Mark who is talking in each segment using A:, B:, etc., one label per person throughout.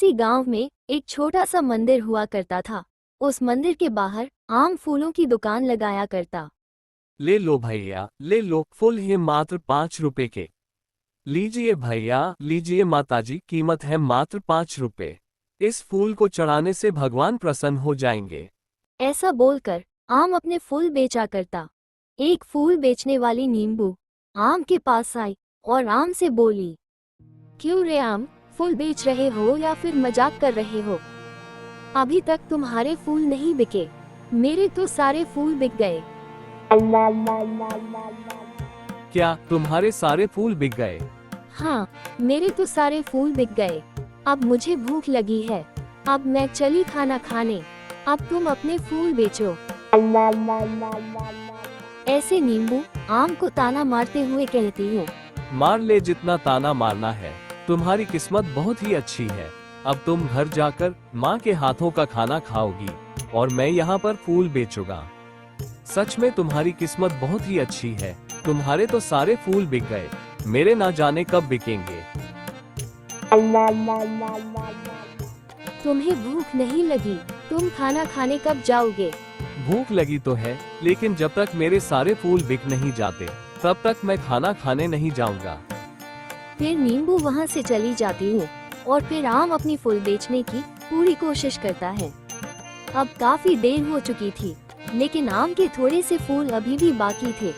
A: किसी गांव में एक छोटा सा मंदिर हुआ करता था। उस मंदिर के बाहर आम फूलों की दुकान लगाया करता।
B: ले लो भैया, ले लो, फूल है मात्र 5 रुपए के। लीजिए भैया, लीजिए माताजी, कीमत है मात्र 5 रुपए। इस फूल को चढ़ाने से भगवान प्रसन्न हो जाएंगे।
A: ऐसा बोलकर आम अपने फूल बेचा करता। एक फूल बेचने वाली नींबू आम के पास आई और आम से बोली, क्यों रे आम, फूल बेच रहे हो या फिर मजाक कर रहे हो? अभी तक तुम्हारे फूल नहीं बिके, मेरे तो सारे फूल बिक गए।
B: क्या तुम्हारे सारे फूल बिक गए?
A: हाँ, मेरे तो सारे फूल बिक गए। अब मुझे भूख लगी है, अब मैं चली खाना खाने। अब तुम अपने फूल बेचो। ऐसे नींबू आम को ताना मारते हुए कहती है,
B: मार ले जितना ताना मारना है, तुम्हारी किस्मत बहुत ही अच्छी है। अब तुम घर जाकर माँ के हाथों का खाना खाओगी और मैं यहाँ पर फूल बेचूंगा। सच में तुम्हारी किस्मत बहुत ही अच्छी है, तुम्हारे तो सारे फूल बिक गए, मेरे ना जाने कब बिकेंगे।
A: तुम्हें भूख नहीं लगी? तुम खाना खाने कब जाओगे?
B: भूख लगी तो है, लेकिन जब तक मेरे सारे फूल बिक नहीं जाते तब तक मैं खाना खाने नहीं जाऊंगा।
A: फिर नींबू वहाँ से चली जाती है और फिर आम अपनी फूल बेचने की पूरी कोशिश करता है। अब काफी देर हो चुकी थी, लेकिन आम के थोड़े से फूल अभी भी बाकी थे।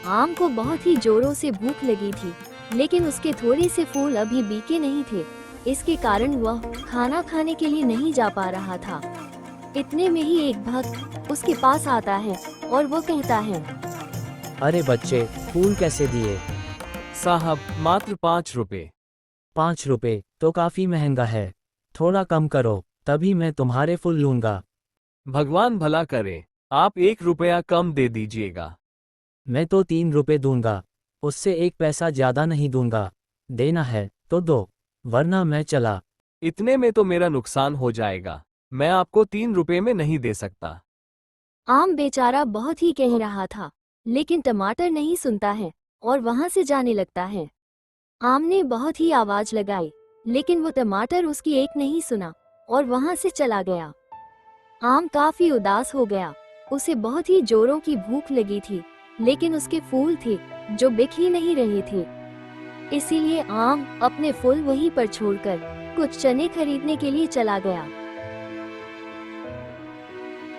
A: आम को बहुत ही जोरों से भूख लगी थी, लेकिन उसके थोड़े से फूल अभी बिके नहीं थे। इसके कारण वह खाना खाने के लिए नहीं जा पा रहा था। इतने में ही एक भक्त उसके पास आता है और वो कहता है,
C: अरे बच्चे, फूल कैसे दिए?
B: साहब, मात्र 5 रुपए।
C: 5 रुपए तो काफी महंगा है, थोड़ा कम करो, तभी मैं तुम्हारे फूल लूंगा।
B: भगवान भला करे, आप 1 रुपया कम दे दीजिएगा।
C: मैं तो 3 रुपए दूंगा, उससे 1 पैसा ज्यादा नहीं दूंगा। देना है तो दो, वरना मैं चला।
B: इतने में तो मेरा नुकसान हो जाएगा, मैं आपको 3 रुपए में नहीं दे सकता।
A: आम बेचारा बहुत ही कह रहा था, लेकिन टमाटर नहीं सुनता है और वहाँ से जाने लगता है। आम ने बहुत ही आवाज लगाई, लेकिन वो टमाटर उसकी एक नहीं सुना और वहाँ से चला गया। आम काफी उदास हो गया, उसे बहुत ही जोरों की भूख लगी थी, लेकिन उसके फूल थे जो बिक ही नहीं रहे थे। इसीलिए आम अपने फूल वहीं पर छोड़कर कुछ चने खरीदने के लिए चला गया।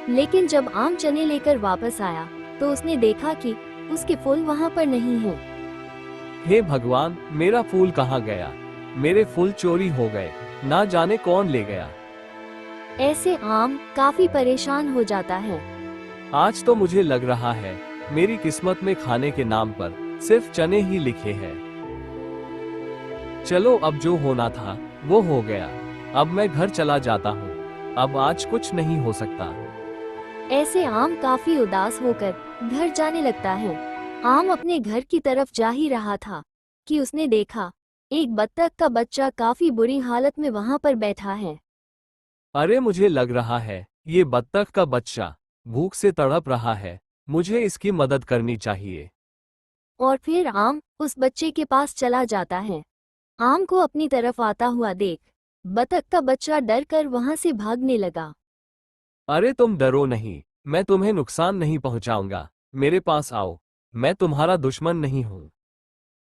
A: लेकिन जब आम चने लेकर वापस आया तो उसने देखा कि उसके फूल वहाँ पर नहीं हैं।
B: हे भगवान, मेरा फूल कहाँ गया? मेरे फूल चोरी हो गए, ना जाने कौन ले गया।
A: ऐसे आम काफी परेशान हो जाता है।
B: आज तो मुझे लग रहा है मेरी किस्मत में खाने के नाम पर सिर्फ चने ही लिखे हैं। चलो, अब जो होना था वो हो गया, अब मैं घर चला जाता हूँ। अब आज कुछ नहीं हो सकता।
A: ऐसे आम काफी उदास होकर घर जाने लगता है। आम अपने घर की तरफ जा ही रहा था कि उसने देखा एक बत्तख का बच्चा काफी बुरी हालत में वहाँ पर बैठा है।
B: अरे, मुझे लग रहा है ये बत्तख का बच्चा भूख से तड़प रहा है, मुझे इसकी मदद करनी चाहिए।
A: और फिर आम उस बच्चे के पास चला जाता है। आम को अपनी तरफ आता हुआ देख बत्तख का बच्चा डर कर वहाँ से भागने लगा।
B: अरे तुम डरो नहीं, मैं तुम्हें नुकसान नहीं पहुंचाऊंगा, मेरे पास आओ, मैं तुम्हारा दुश्मन नहीं हूँ।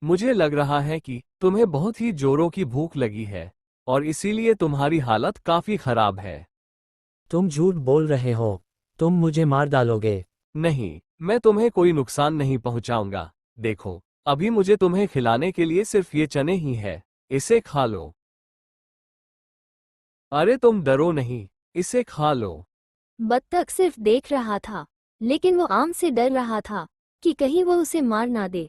B: मुझे लग रहा है कि तुम्हें बहुत ही जोरों की भूख लगी है और इसीलिए तुम्हारी हालत काफी खराब है।
C: तुम झूठ बोल रहे हो, तुम मुझे मार डालोगे।
B: नहीं, मैं तुम्हें कोई नुकसान नहीं पहुंचाऊंगा। देखो, अभी मुझे तुम्हें खिलाने के लिए सिर्फ ये चने ही है, इसे खा लो। अरे तुम डरो नहीं, इसे खा लो।
A: बत्तख सिर्फ देख रहा था, लेकिन वो आम से डर रहा था कि कहीं वो उसे मार ना दे।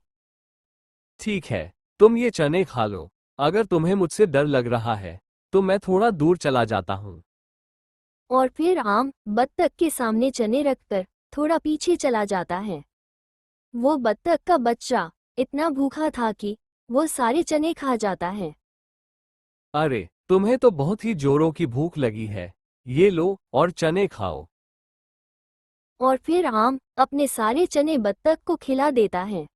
B: ठीक है, तुम ये चने खा लो। अगर तुम्हें मुझसे डर लग रहा है तो मैं थोड़ा दूर चला जाता हूँ।
A: और फिर आम बत्तख के सामने चने रखकर थोड़ा पीछे चला जाता है। वो बत्तख का बच्चा इतना भूखा था कि वो सारे चने खा जाता है।
B: अरे, तुम्हें तो बहुत ही जोरों की भूख लगी है, ये लो और चने खाओ।
A: और फिर आम अपने सारे चने बत्तख को खिला देता है।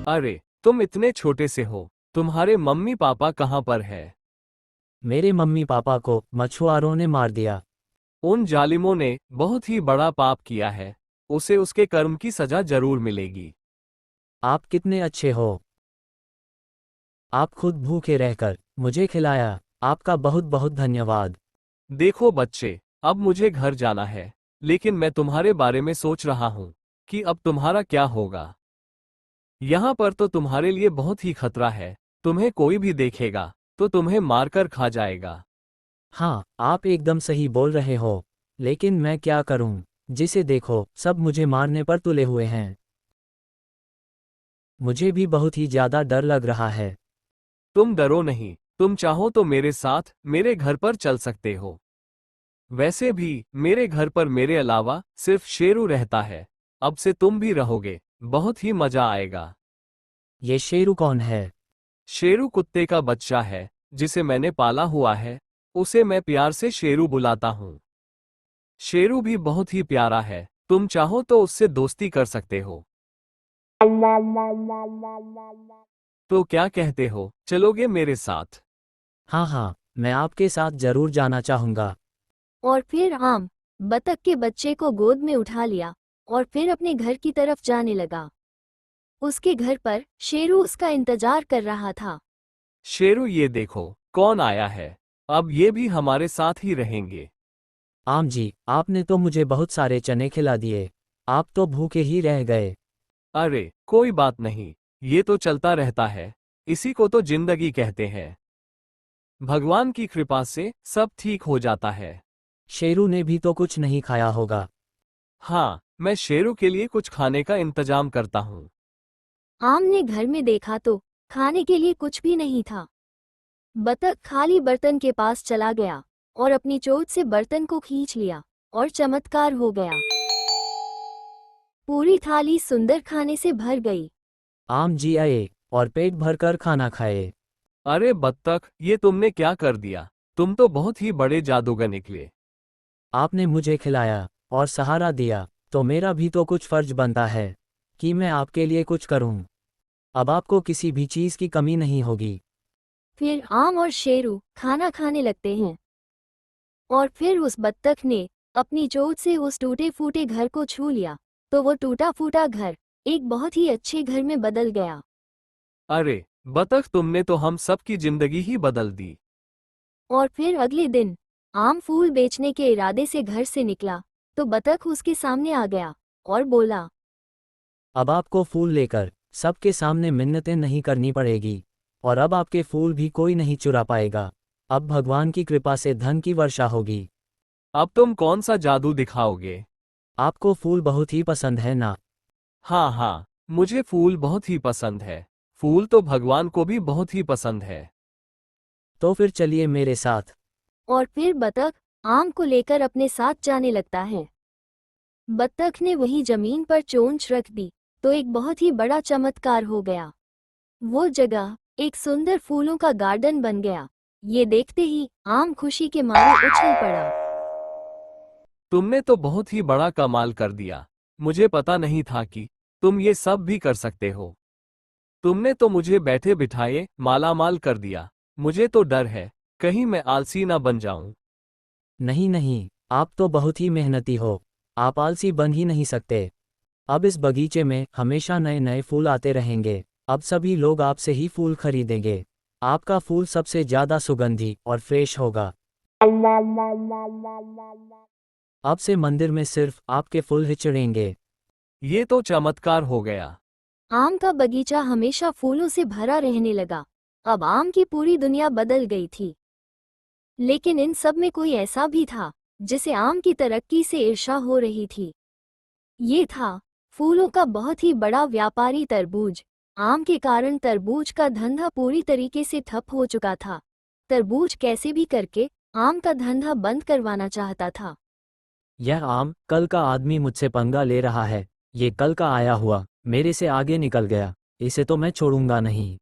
B: अरे तुम इतने छोटे से हो, तुम्हारे मम्मी पापा कहाँ पर है?
C: मेरे मम्मी पापा को मछुआरों ने मार दिया।
B: उन जालिमों ने बहुत ही बड़ा पाप किया है, उसे उसके कर्म की सजा जरूर मिलेगी।
C: आप कितने अच्छे हो। आप खुद भूखे रहकर मुझे खिलाया, आपका बहुत बहुत धन्यवाद।
B: देखो बच्चे, अब मुझे घर जाना है, लेकिन मैं तुम्हारे बारे में सोच रहा हूँ कि अब तुम्हारा क्या होगा। यहाँ पर तो तुम्हारे लिए बहुत ही खतरा है, तुम्हें कोई भी देखेगा तो तुम्हें मारकर खा जाएगा।
C: हाँ, आप एकदम सही बोल रहे हो, लेकिन मैं क्या करूं? जिसे देखो सब मुझे मारने पर तुले हुए हैं। मुझे भी बहुत ही ज्यादा डर लग रहा है।
B: तुम डरो नहीं, तुम चाहो तो मेरे साथ मेरे घर पर चल सकते हो। वैसे भी मेरे घर पर मेरे अलावा सिर्फ शेरू रहता है, अब से तुम भी रहोगे, बहुत ही मजा आएगा।
C: ये शेरू कौन है?
B: शेरू कुत्ते का बच्चा है, जिसे मैंने पाला हुआ है, उसे मैं प्यार से शेरू बुलाता हूँ। शेरू भी बहुत ही प्यारा है, तुम चाहो तो उससे दोस्ती कर सकते हो। तो क्या कहते हो, चलोगे मेरे साथ?
C: हाँ हाँ, मैं आपके साथ जरूर जाना चाहूँगा।
A: और फिर आम बतख के बच्चे को गोद में उठा लिया और फिर अपने घर की तरफ जाने लगा। उसके घर पर शेरू उसका इंतजार कर रहा था।
B: शेरू ये देखो, कौन आया है, अब ये भी हमारे साथ ही रहेंगे।
C: आम जी, आपने तो मुझे बहुत सारे चने खिला दिए, आप तो भूखे ही रह गए।
B: अरे कोई बात नहीं, ये तो चलता रहता है, इसी को तो जिंदगी कहते हैं। भगवान की कृपा से सब ठीक हो जाता है।
C: शेरू ने भी तो कुछ नहीं खाया होगा।
B: हाँ, मैं शेरू के लिए कुछ खाने का इंतजाम करता हूँ।
A: आम ने घर में देखा तो खाने के लिए कुछ भी नहीं था। बतख खाली बर्तन के पास चला गया और अपनी चोंच से बर्तन को खींच लिया और चमत्कार हो गया। पूरी थाली सुंदर खाने से भर गई।
C: आम जी आए और पेट भरकर खाना खाए।
B: अरे बत्तख, ये तुमने क्या कर दिया, तुम तो बहुत ही बड़े जादूगर निकले।
C: आपने मुझे खिलाया और सहारा दिया, तो मेरा भी तो कुछ फर्ज बनता है कि मैं आपके लिए कुछ करूं। अब आपको किसी भी चीज की कमी नहीं होगी।
A: फिर आम और शेरू खाना खाने लगते हैं और फिर उस बत्तख ने अपनी चोंच से उस टूटे फूटे घर को छू लिया तो वो टूटा फूटा घर एक बहुत ही अच्छे घर में बदल गया।
B: अरे बतख, तुमने तो हम सब की जिंदगी ही बदल दी।
A: और फिर अगले दिन आम फूल बेचने के इरादे से घर से निकला तो बतख उसके सामने आ गया और बोला,
C: अब आपको फूल लेकर सबके सामने मिन्नतें नहीं करनी पड़ेगी, और अब आपके फूल भी कोई नहीं चुरा पाएगा। अब भगवान की कृपा से धन की वर्षा होगी।
B: अब तुम कौन सा जादू दिखाओगे?
C: आपको फूल बहुत ही पसंद है ना?
B: हाँ हाँ, मुझे फूल बहुत ही पसंद है, फूल तो भगवान को भी बहुत ही पसंद है।
C: तो फिर चलिए मेरे साथ।
A: और फिर बतख आम को लेकर अपने साथ जाने लगता है। बत्तख ने वही जमीन पर चोंच रख दी तो एक बहुत ही बड़ा चमत्कार हो गया। वो जगह एक सुंदर फूलों का गार्डन बन गया। ये देखते ही आम खुशी के मारे उछल पड़ा।
B: तुमने तो बहुत ही बड़ा कमाल कर दिया, मुझे पता नहीं था कि तुम ये सब भी कर सकते हो। तुमने तो मुझे बैठे बिठाए मालामाल कर दिया, मुझे तो डर है कहीं मैं आलसी ना बन जाऊं।
C: नहीं नहीं, आप तो बहुत ही मेहनती हो, आप आलसी बन ही नहीं सकते। अब इस बगीचे में हमेशा नए नए फूल आते रहेंगे। अब सभी लोग आपसे ही फूल खरीदेंगे। आपका फूल सबसे ज्यादा सुगंधी और फ्रेश होगा। अब से मंदिर में सिर्फ आपके फूल ही चढ़ेंगे।
B: ये तो चमत्कार हो गया।
A: आम का बगीचा हमेशा फूलों से भरा रहने लगा। अब आम की पूरी दुनिया बदल गई थी। लेकिन इन सब में कोई ऐसा भी था जिसे आम की तरक्की से ईर्ष्या हो रही थी। ये था फूलों का बहुत ही बड़ा व्यापारी तरबूज। आम के कारण तरबूज का धंधा पूरी तरीके से ठप हो चुका था। तरबूज कैसे भी करके आम का धंधा बंद करवाना चाहता था।
C: यह आम कल का आदमी मुझसे पंगा ले रहा है। ये कल का आया हुआ मेरे से आगे निकल गया, इसे तो मैं छोड़ूंगा नहीं।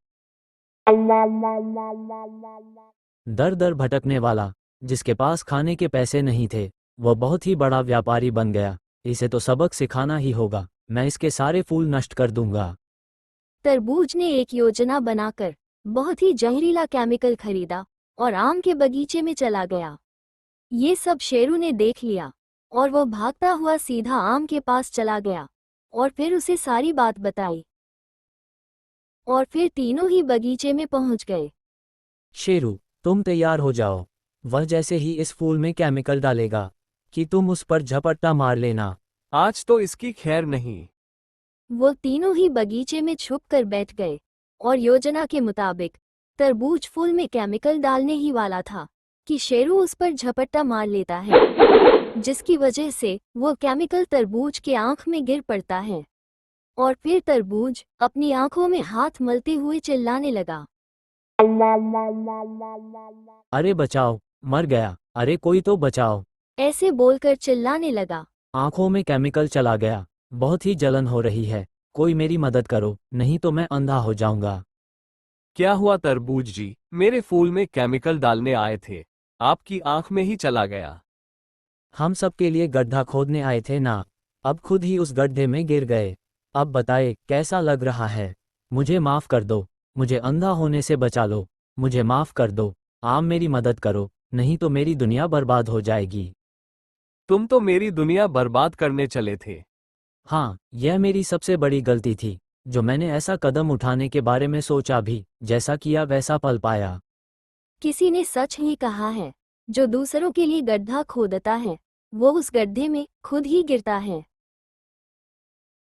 C: दर दर भटकने वाला, जिसके पास खाने के पैसे नहीं थे, वह बहुत ही बड़ा व्यापारी बन गया। इसे तो सबक सिखाना ही होगा। मैं इसके सारे फूल नष्ट कर दूंगा।
A: तरबूज ने एक योजना बनाकर बहुत ही जहरीला केमिकल खरीदा और आम के बगीचे में चला गया। ये सब शेरू ने देख लिया और वो भागता हुआ सीधा आम के पास चला गया और फिर उसे सारी बात बताई। और फिर तीनों ही बगीचे में पहुंच गए।
C: शेरू, तुम तैयार हो जाओ। वह जैसे ही इस फूल में केमिकल डालेगा कि तुम उस पर झपट्टा मार लेना।
B: आज तो इसकी खैर नहीं।
A: वो तीनों ही बगीचे में छुप कर बैठ गए और योजना के मुताबिक तरबूज फूल में केमिकल डालने ही वाला था कि शेरू उस पर झपट्टा मार लेता है, जिसकी वजह से वो केमिकल तरबूज के आंख में गिर पड़ता है और फिर तरबूज अपनी आंखों में हाथ मलते हुए चिल्लाने लगा।
C: अरे बचाओ, मर गया, अरे कोई तो बचाओ।
A: ऐसे बोलकर चिल्लाने लगा।
C: आंखों में केमिकल चला गया, बहुत ही जलन हो रही है, कोई मेरी मदद करो, नहीं तो मैं अंधा हो जाऊंगा।
B: क्या हुआ तरबूज जी? मेरे फूल में केमिकल डालने आए थे, आपकी आंख में ही चला गया।
C: हम सबके लिए गड्ढा खोदने आए थे ना, अब खुद ही उस गड्ढे में गिर गए। अब बताए कैसा लग रहा है? मुझे माफ कर दो, मुझे अंधा होने से बचा लो, मुझे माफ कर दो, आम मेरी मदद करो, नहीं तो मेरी दुनिया बर्बाद हो जाएगी।
B: तुम तो मेरी दुनिया बर्बाद करने चले थे।
C: हाँ, यह मेरी सबसे बड़ी गलती थी, जो मैंने ऐसा कदम उठाने के बारे में सोचा भी, जैसा किया वैसा पल पाया।
A: किसी ने सच ही कहा है, जो दूसरों के लिए गड्ढा खोदता है वो उस गड्ढे में खुद ही गिरता है।